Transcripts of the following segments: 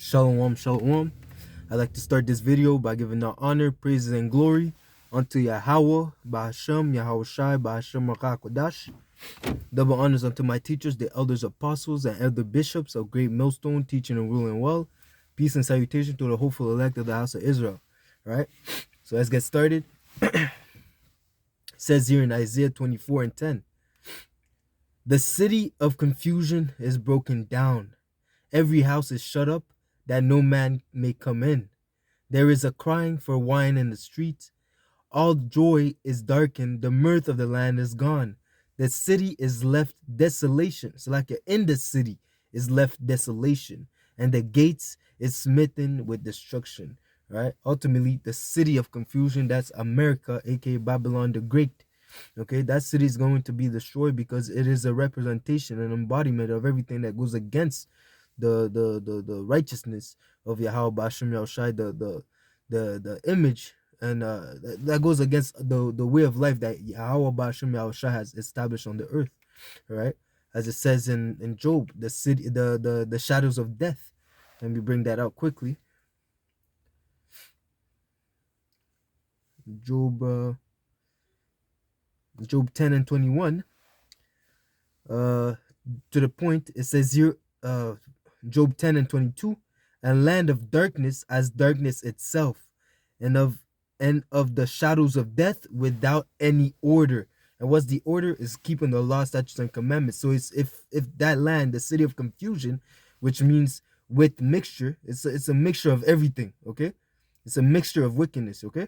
Shalom, shalom. I'd like to start this video by giving the honor, praises, and glory unto YAHAWAH, Sham, YAHAWASHI, Sham Kodash. Double honors unto my teachers, the elders, apostles, and elder bishops of Great Millstone, teaching and ruling well. Peace and salutation to the hopeful elect of the house of Israel. All right, so let's get started. It says here in Isaiah 24:10, the city of confusion is broken down. Every house is shut up, that no man may come in. There is a crying for wine in the streets. All joy is darkened. The mirth of the land is gone. The city is left desolation. So like in the city is left desolation. And the gates is smitten with destruction. Right? Ultimately, the city of confusion, that's America, aka Babylon the Great. Okay, that city is going to be destroyed because it is a representation, an embodiment of everything that goes against the righteousness of Yahweh Bashim Yahushai, the image, and that goes against the way of life that Yahweh Bashim Yahushai has established on the earth. All right, as it says in Job, the city, the shadows of death. Let me bring that out quickly. Job 10:21. To the point, it says here, Job 10:22, and land of darkness as darkness itself, and of the shadows of death without any order. And what's the order? Is keeping the law, statutes, and commandments. So it's if that land, the city of confusion, which means with mixture, it's a mixture of everything. Okay, it's a mixture of wickedness. Okay,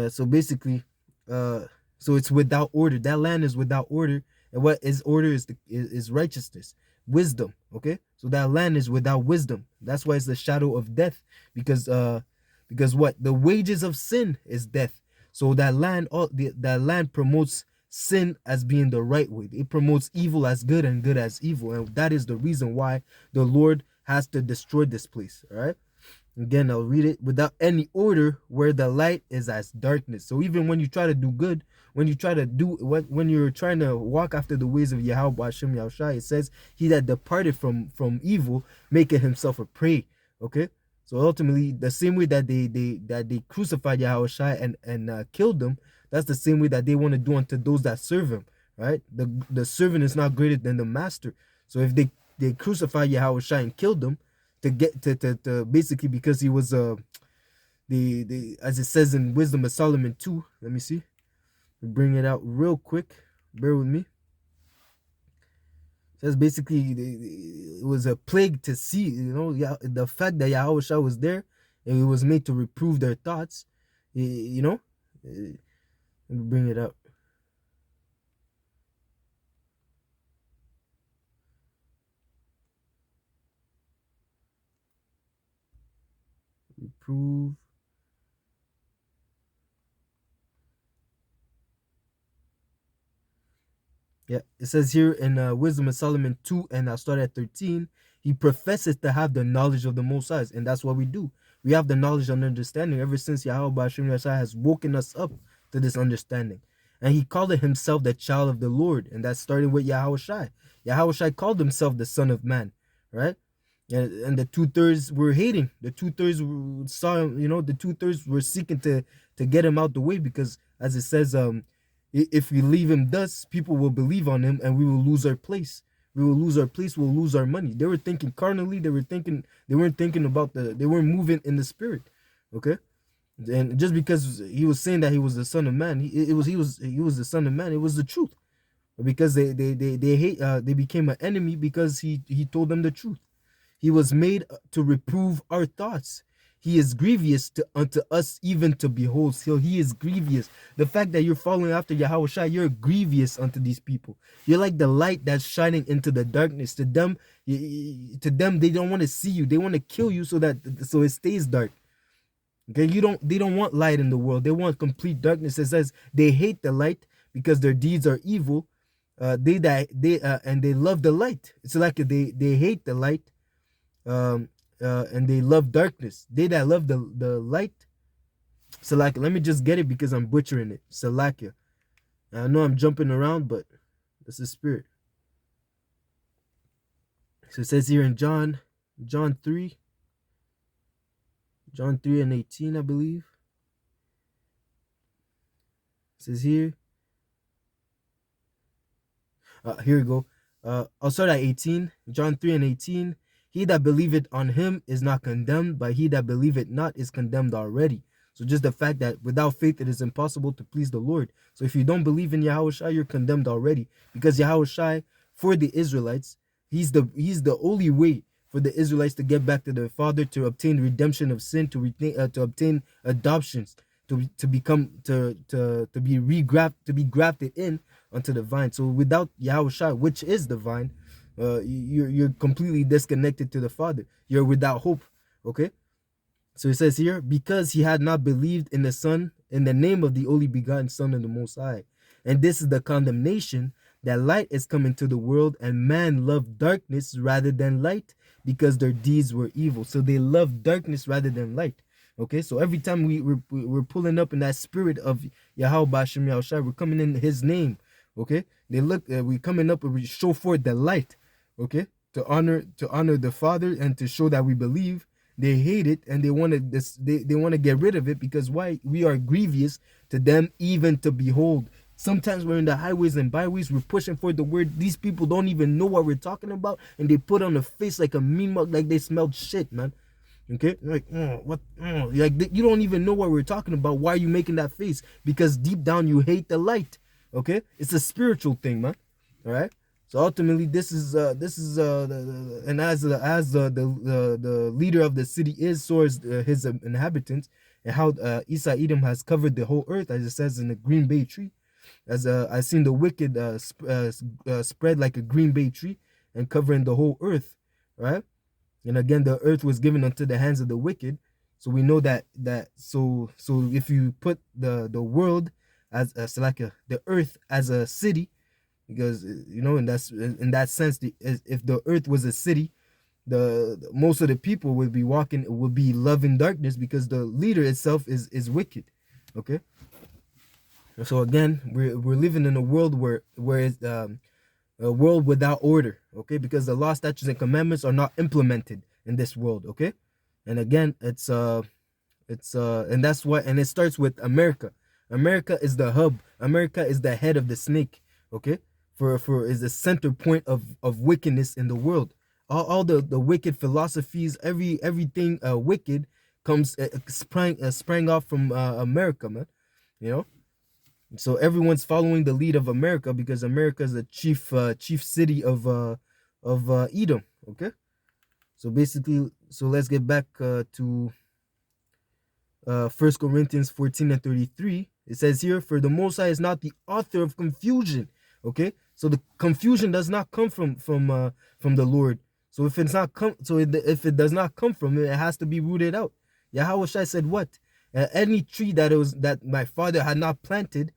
so basically, so it's without order. That land is without order, and what is order is righteousness, wisdom. Okay, so that land is without wisdom. That's why it's the shadow of death, because what, the wages of sin is death. So that land, that land promotes sin as being the right way. It promotes evil as good and good as evil, and that is the reason why the Lord has to destroy this place. All right. Again, I'll read it. Without any order, where the light is as darkness. So even when you try to do good, when you're trying to walk after the ways of Yahweh Hashem Yahushai, it says, "He that departed from evil maketh himself a prey." Okay, so ultimately, the same way that they crucified Yahushai and killed them, that's the same way that they want to do unto those that serve him. Right? The servant is not greater than the master. So if they crucified Yahushai and killed them, to get to basically, because he was the as it says in Wisdom of Solomon 2. Let me see. Bring it out real quick. Bear with me. It says basically it was a plague to see, the fact that Yahweh was there, and it was made to reprove their thoughts. Let me bring it up. Reprove. Yeah, it says here in Wisdom of Solomon 2, and I'll start at 13. He professes to have the knowledge of the Most High, and that's what we do. We have the knowledge and understanding ever since Yahweh Hashem Yahshua has woken us up to this understanding. And he called it himself the child of the Lord, and that's starting with Yahweh Shai. Yahweh Shai called himself the Son of Man, right? And the 2/3 were hating. The 2/3 saw him, the 2/3 were seeking to get him out the way, because as it says, if we leave him thus, people will believe on him, and we will lose our place. We will lose our place. We'll lose our money. They were thinking carnally. They weren't thinking about they weren't moving in the spirit. Okay. And just because he was saying that he was the Son of Man, he was the Son of Man. It was the truth. But because they hate, they became an enemy because he told them the truth. He was made to reprove our thoughts. He is grievous unto us, even to behold. So he is grievous. The fact that you're following after Yahweh Shai, you're grievous unto these people. You're like the light that's shining into the darkness. To them, they don't want to see you. They want to kill you so it stays dark. Okay, they don't want light in the world. They want complete darkness. It says they hate the light because their deeds are evil. And they love the light. It's like they hate the light. And they love darkness. They that love the light, Salakia. Let me just get it because I'm butchering it. Salakia. I know I'm jumping around, but that's the spirit. So it says here in John 3, John 3 and 18, I believe. It says here. Here we go. I'll start at 18. John 3 and 18. He that believeth on him is not condemned, but he that believeth not is condemned already. So just the fact that without faith it is impossible to please the Lord. So if you don't believe in Yahawashi, you're condemned already. Because Yahawashi, for the Israelites, he's the only way for the Israelites to get back to their Father, to obtain redemption of sin, to obtain adoptions, to be grafted in onto the vine. So without Yahawashi, which is the vine, you're completely disconnected to the Father. You're without hope. Okay. So it says here, because he had not believed in the Son, in the name of the only begotten Son of the Most High. And this is the condemnation, that light is come into the world, and man loved darkness rather than light, because their deeds were evil. So they loved darkness rather than light. Okay, so every time we're pulling up in that spirit of YAHAWASHI, we're coming in his name. Okay, we coming up and we show forth the light. Okay, to honor the Father and to show that we believe. They hate it and they want to get rid of it, because why? We are grievous to them even to behold. Sometimes we're in the highways and byways, we're pushing for the word. These people don't even know what we're talking about, and they put on a face like a mean mug, like they smelled shit, man. Okay, like what? Like you don't even know what we're talking about. Why are you making that face? Because deep down you hate the light. Okay, it's a spiritual thing, man. All right. So ultimately, this is and as the leader of the city is, so is his inhabitants, and how Isa Edom has covered the whole earth, as it says in the green bay tree. As I've seen the wicked spread like a green bay tree and covering the whole earth, right? And again, the earth was given unto the hands of the wicked. So we know that so if you put the world as the earth as a city, because in that sense, if the earth was a city, the most of the people would be loving darkness, because the leader itself is wicked. Okay. So again, we're living in a world where it's a world without order. Okay, because the law, statutes, and commandments are not implemented in this world. Okay, and again, and that's what, and it starts with America. America is the hub. America is the head of the snake. Okay, for is the center point of wickedness in the world. All the wicked philosophies, everything wicked comes sprang off from America, man. So everyone's following the lead of America, because America is the chief city of Edom. Okay, so basically, so let's get back to 1 Corinthians 14 and 33. It says here, for the Most High is not the author of confusion. Okay, so the confusion does not come from the Lord. So if if it does not come from him, it has to be rooted out. Yahawashi said, what? Any tree that my father had not planted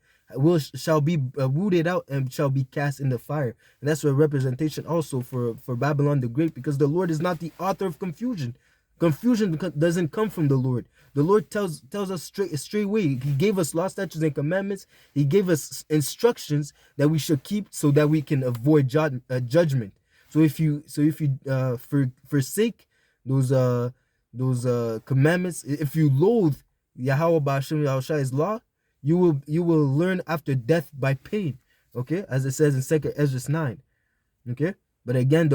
shall be rooted out and shall be cast in the fire. And that's a representation also for Babylon the Great, because the Lord is not the author of confusion. Confusion doesn't come from the Lord. The Lord tells us straightway. He gave us law, statutes, and commandments. He gave us instructions that we should keep, so that we can avoid judgment. So if you forsake those commandments, if you loathe Yahawah's law, you will learn after death by pain. Okay, as it says in 2 Ezra 9. Okay. But again,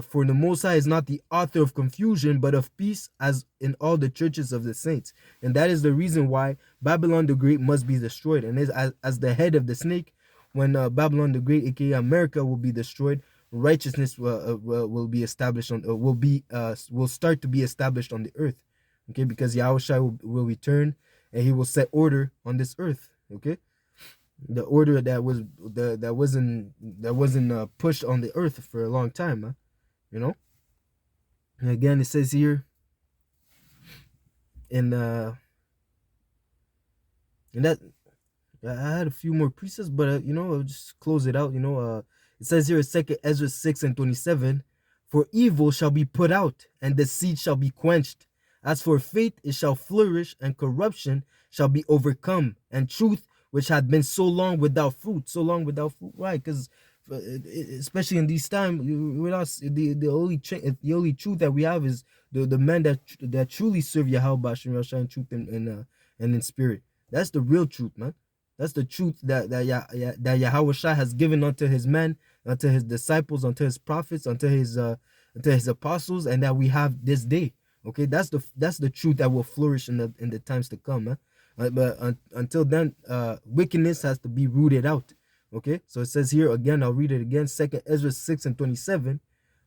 for the Most High is not the author of confusion, but of peace, as in all the churches of the saints. And that is the reason why Babylon the Great must be destroyed. And as the head of the snake, when Babylon the Great, aka America, will be destroyed, righteousness will be established will start to be established on the earth. Okay, because Yahawashi will return, and he will set order on this earth. Okay. The order that wasn't pushed on the earth for a long time, And again, it says here in that I had a few more precepts, but I'll just close it out. It says here in 2 Ezra 6 and 27, for evil shall be put out, and deceit shall be quenched. As for faith, it shall flourish, and corruption shall be overcome, and truth, which had been so long without fruit. Why? Because especially in these times, with us, the only truth that we have is the men that truly serve Yahweh Bashim Yahshua in truth and in spirit. That's the real truth, man. That's the truth that Yahweh Shai has given unto his men, unto his disciples, unto his prophets, unto his apostles, and that we have this day. Okay, that's the truth that will flourish in the times to come, man. But until then, wickedness has to be rooted out. Okay, so it says here again, I'll read it again, 2nd Ezra 6:27.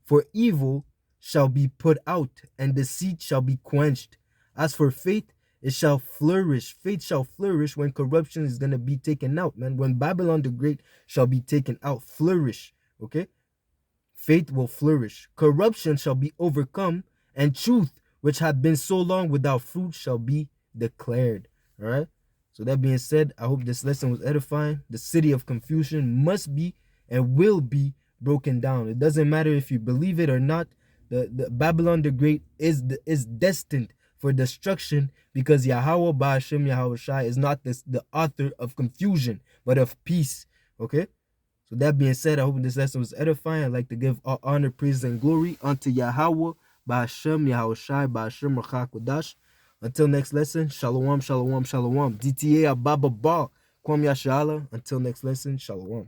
For evil shall be put out, and deceit shall be quenched. As for faith, it shall flourish. Faith shall flourish when corruption is going to be taken out, man. When Babylon the Great shall be taken out, flourish. Okay, faith will flourish. Corruption shall be overcome, and truth, which had been so long without fruit, shall be declared. All right. So that being said, I hope this lesson was edifying. The city of confusion must be and will be broken down. It doesn't matter if you believe it or not. The Babylon the Great is destined for destruction, because Yahweh Ba'ashem Yahawashai is not the author of confusion, but of peace. Okay. So that being said, I hope this lesson was edifying. I'd like to give all honor, praise, and glory unto Yahweh, Ba'ashem, Yahawashi, Ba'ashem, Rachakodash. Until next lesson, Shalom, Shalom, Shalom. DTA, Babal, Kwam Yashala. Until next lesson, Shalom.